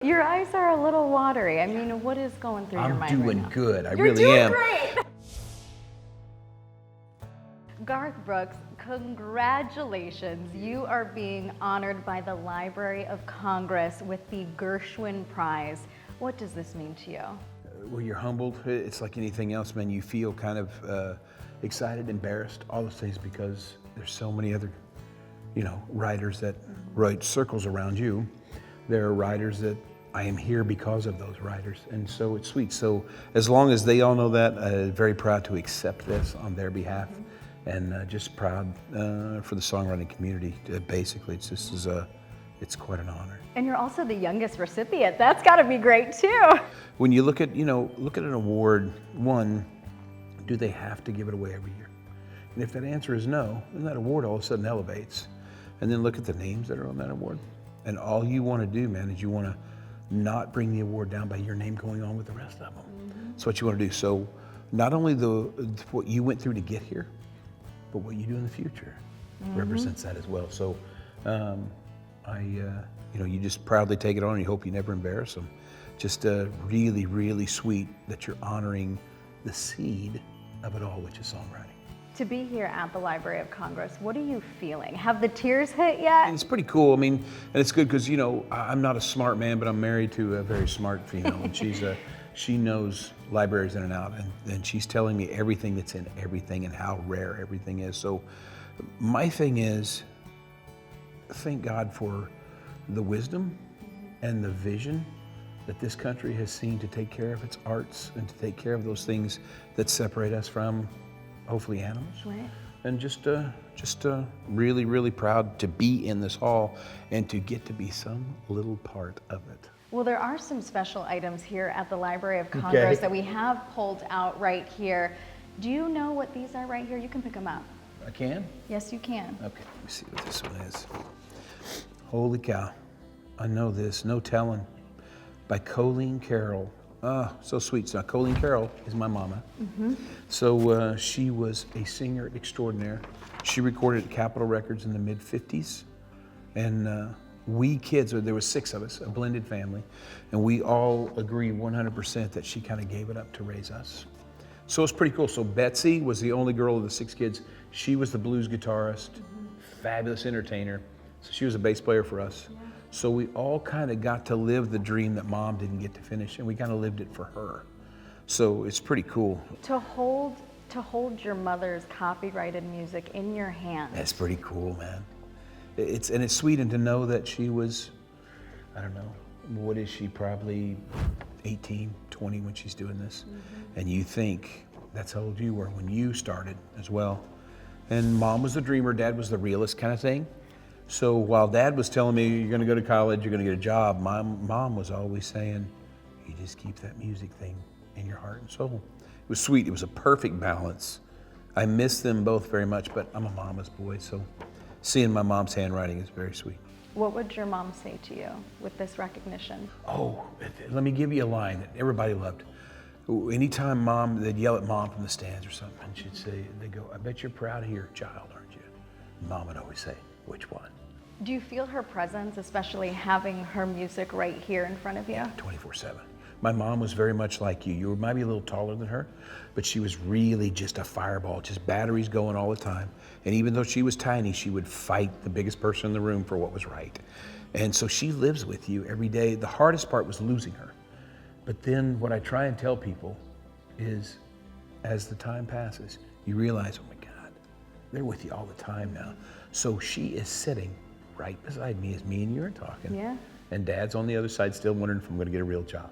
Your eyes are a little watery. I mean, what is going through your mind right now? I'm doing good. I You're really doing am. Great. Garth Brooks, congratulations. You are being honored by the Library of Congress with the Gershwin Prize. What does this mean to you? Well, you're humbled. It's like anything else, man. You feel kind of excited, embarrassed, all those things, because there's so many other, writers that write circles around you. There are writers that I am here because of those writers, and so it's sweet. So as long as they all know that, very proud to accept this on their behalf, and just proud for the songwriting community. Basically, it's quite an honor. And you're also the youngest recipient. That's got to be great too. When you look at an award, one, do they have to give it away every year? And if that answer is no, then that award all of a sudden elevates. And then look at the names that are on that award. And all you want to do, man, is you want to not bring the award down by your name going on with the rest of them. That's what you want to do. So not only what you went through to get here, but what you do in the future represents that as well. So you just proudly take it on, and you hope you never embarrass them. Just really, really sweet that you're honoring the seed of it all, which is songwriting. To be here at the Library of Congress, what are you feeling? Have the tears hit yet? And it's pretty cool. I mean, and it's good because, I'm not a smart man, but I'm married to a very smart female, and she knows libraries in and out, and she's telling me everything that's in everything and how rare everything is. So my thing is, thank God for the wisdom and the vision that this country has seen to take care of its arts and to take care of those things that separate us from, hopefully, animals. Right. And just really, really proud to be in this hall and to get to be some little part of it. Well, there are some special items here at the Library of Congress that we have pulled out right here. Do you know what these are right here? You can pick them up. I can? Yes, you can. Okay, let me see what this one is. Holy cow, I know this, No Tellin', by Colleen Carroll. Ah, so sweet. So Colleen Carroll is my mama. So she was a singer extraordinaire. She recorded at Capitol Records in the mid-50s. And we kids, there was 6 of us, a blended family, and we all agree 100% that she kind of gave it up to raise us. So it's pretty cool. So Betsy was the only girl of the 6 kids. She was the blues guitarist, fabulous entertainer. So she was a bass player for us. So we all kind of got to live the dream that Mom didn't get to finish, and we kind of lived it for her. So it's pretty cool. To hold your mother's copyrighted music in your hands. That's pretty cool, man. It's sweet, and to know that she was, I don't know, what is she, probably 18, 20 when she's doing this. And you think that's how old you were when you started as well. And Mom was the dreamer, Dad was the realist kind of thing. So while Dad was telling me, you're gonna go to college, you're gonna get a job, my Mom was always saying, you just keep that music thing in your heart and soul. It was sweet, it was a perfect balance. I miss them both very much, but I'm a mama's boy, so seeing my mom's handwriting is very sweet. What would your mom say to you with this recognition? Oh, let me give you a line that everybody loved. Anytime they'd yell at Mom from the stands or something, she'd say, they'd go, I bet you're proud of your child, aren't you? Mom would always say, which one? Do you feel her presence, especially having her music right here in front of you? 24/7. My mom was very much like you. You might be a little taller than her, but she was really just a fireball, just batteries going all the time. And even though she was tiny, she would fight the biggest person in the room for what was right. And so she lives with you every day. The hardest part was losing her. But then what I try and tell people is, as the time passes, you realize, oh my God, they're with you all the time now. So she is sitting right beside me as me and you are talking. Yeah. And Dad's on the other side still wondering if I'm gonna get a real job.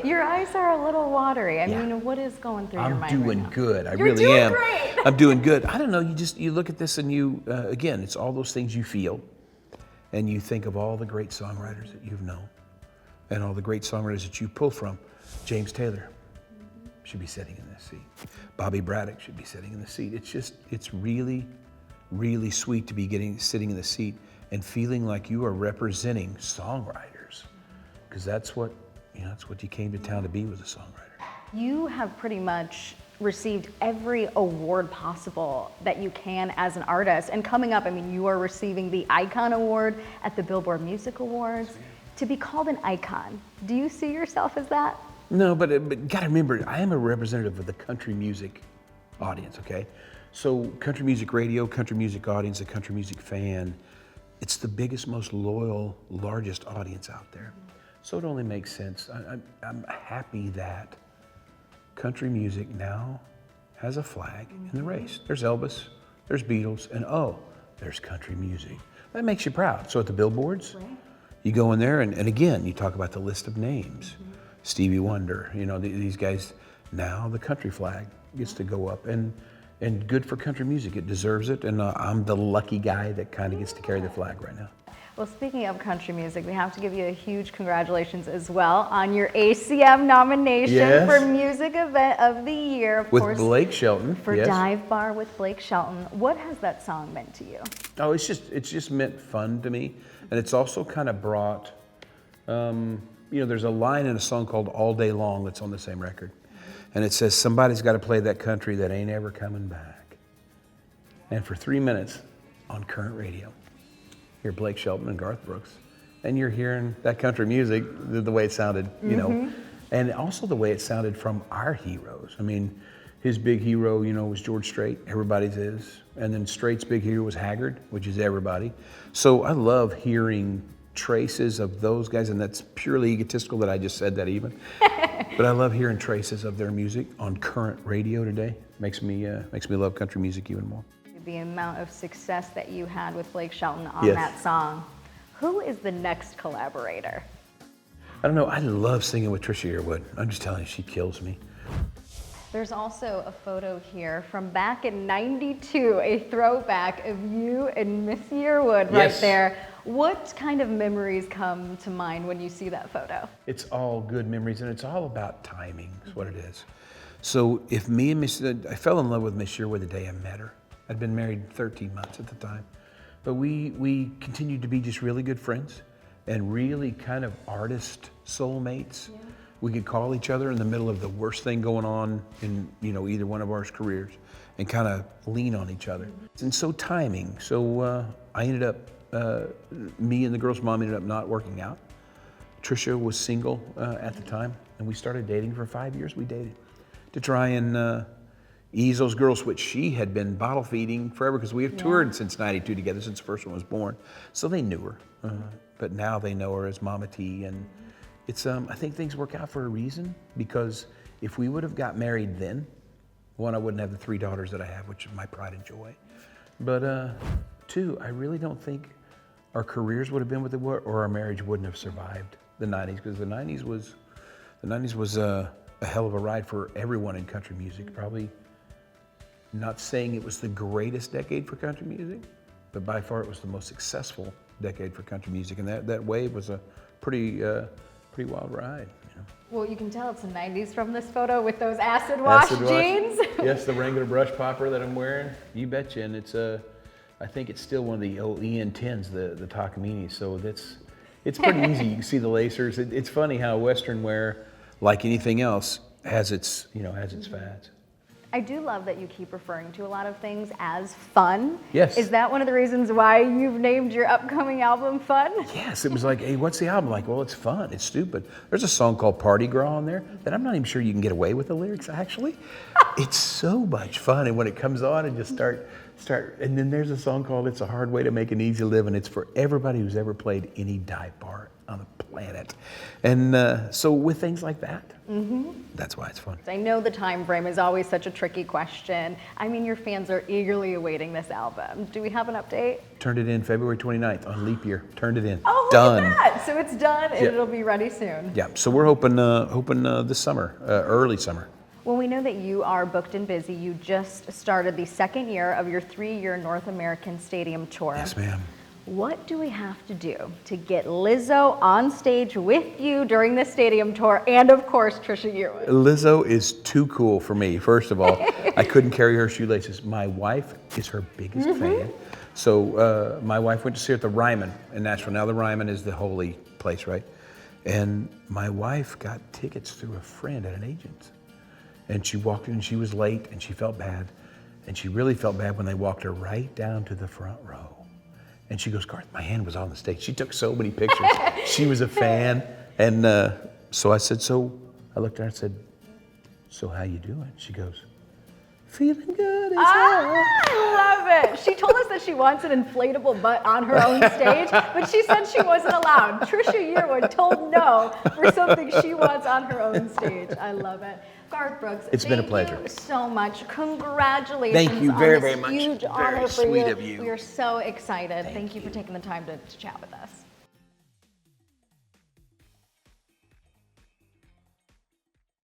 Your eyes are a little watery. I mean, what is going through your mind I'm doing right now? good. I You're really doing am. Great. I'm doing good. I don't know, you look at this and you, again, it's all those things you feel, and you think of all the great songwriters that you've known, and all the great songwriters that you pull from. James Taylor should be sitting in this seat. Bobby Braddock should be sitting in the seat. It's really, really sweet to be sitting in the seat and feeling like you are representing songwriters, because that's what you came to town to be, was a songwriter. You have pretty much received every award possible that you can as an artist. And coming up, I mean, you are receiving the Icon Award at the Billboard Music Awards. To be called an icon, do you see yourself as that? No, but gotta remember, I am a representative of the country music audience, okay? So country music radio, country music audience, a country music fan, it's the biggest, most loyal, largest audience out there. So it only makes sense. I'm happy that country music now has a flag in the race. There's Elvis, there's Beatles, and there's country music. That makes you proud. So at the billboards, you go in there, and again, you talk about the list of names. Stevie Wonder, these guys, now the country flag gets to go up, and good for country music. It deserves it, and I'm the lucky guy that kind of gets to carry the flag right now. Well, speaking of country music, we have to give you a huge congratulations as well on your ACM nomination for Music Event of the Year. Of course, with Blake Shelton. For Dive Bar with Blake Shelton. What has that song meant to you? Oh, it's just meant fun to me. And it's also kind of brought, there's a line in a song called All Day Long that's on the same record. And it says, somebody's got to play that country that ain't ever coming back. And for 3 minutes on current radio, hear Blake Shelton and Garth Brooks, and you're hearing that country music the way it sounded, and also the way it sounded from our heroes. I mean, his big hero, was George Strait, everybody's is, and then Strait's big hero was Haggard, which is everybody. So I love hearing traces of those guys, and that's purely egotistical that I just said that even. But I love hearing traces of their music on current radio today. Makes me love country music even more. The amount of success that you had with Blake Shelton on that song. Who is the next collaborator? I don't know. I love singing with Trisha Yearwood. I'm just telling you, she kills me. There's also a photo here from back in '92, a throwback of you and Miss Yearwood right there. What kind of memories come to mind when you see that photo? It's all good memories, and it's all about timing, is what it is. So if me and I fell in love with Miss Yearwood the day I met her. I'd been married 13 months at the time. But we continued to be just really good friends and really kind of artist soulmates. Yeah. We could call each other in the middle of the worst thing going on in either one of our careers and kind of lean on each other. And so timing. So I ended up, me and the girl's mom ended up not working out. Trisha was single at the time, and we started dating. For 5 years we dated to try and ease those girls, which she had been bottle feeding forever, because we have toured since '92 together, since the first one was born. So they knew her, but now they know her as Mama T, and it's I think things work out for a reason, because if we would have got married then, one, I wouldn't have the 3 daughters that I have, which is my pride and joy. But 2, I really don't think our careers would have been what they were, or our marriage wouldn't have survived the '90s, because the '90s was a hell of a ride for everyone in country music. Probably not saying it was the greatest decade for country music, but by far it was the most successful decade for country music, and that wave was a pretty wild ride. Well, you can tell it's the '90s from this photo with those acid wash jeans. Yes, the Wrangler brush popper that I'm wearing. You betcha, and it's I think it's still one of the old EN10s, the Takamine. So it's pretty easy. You can see the lacers. It's funny how Western wear, like anything else, has its fads. I do love that you keep referring to a lot of things as fun. Yes. Is that one of the reasons why you've named your upcoming album Fun? Yes, it was like, hey, what's the album? Like, well, it's fun, it's stupid. There's a song called Party Girl on there that I'm not even sure you can get away with the lyrics, actually. It's so much fun, and when it comes on and just start, and then there's a song called It's a Hard Way to Make an Easy Living. It's for everybody who's ever played any dive bar on the planet. And so with things like that, that's why it's fun. I know the time frame is always such a tricky question. I mean, your fans are eagerly awaiting this album. Do we have an update? Turned it in February 29th on leap year. Turned it in. Oh, done. Look at that. So it's done and it'll be ready soon. Yeah, so we're hoping this summer, early summer. Well, we know that you are booked and busy. You just started the second year of your 3-year North American Stadium Tour. Yes, ma'am. What do we have to do to get Lizzo on stage with you during this stadium tour, and of course, Trisha Yearwood? Lizzo is too cool for me, first of all. I couldn't carry her shoelaces. My wife is her biggest fan. So my wife went to see her at the Ryman in Nashville. Now the Ryman is the holy place, right? And my wife got tickets through a friend at an agent. And she walked in and she was late and she felt bad. And she really felt bad when they walked her right down to the front row. And she goes, Garth, my hand was on the stage. She took so many pictures. She was a fan. And so I said, I looked at her and said, so how you doing? She goes, feeling good as hell. I love it. She told us that she wants an inflatable butt on her own stage, but she said she wasn't allowed. Trisha Yearwood told no for something she wants on her own stage. I love it. Garth Brooks, it's been a pleasure. Thank you so much. Congratulations. Thank you very, on this very much. Huge Very honor for sweet you. of you. We are so excited. Thank you you. for taking the time to chat with us.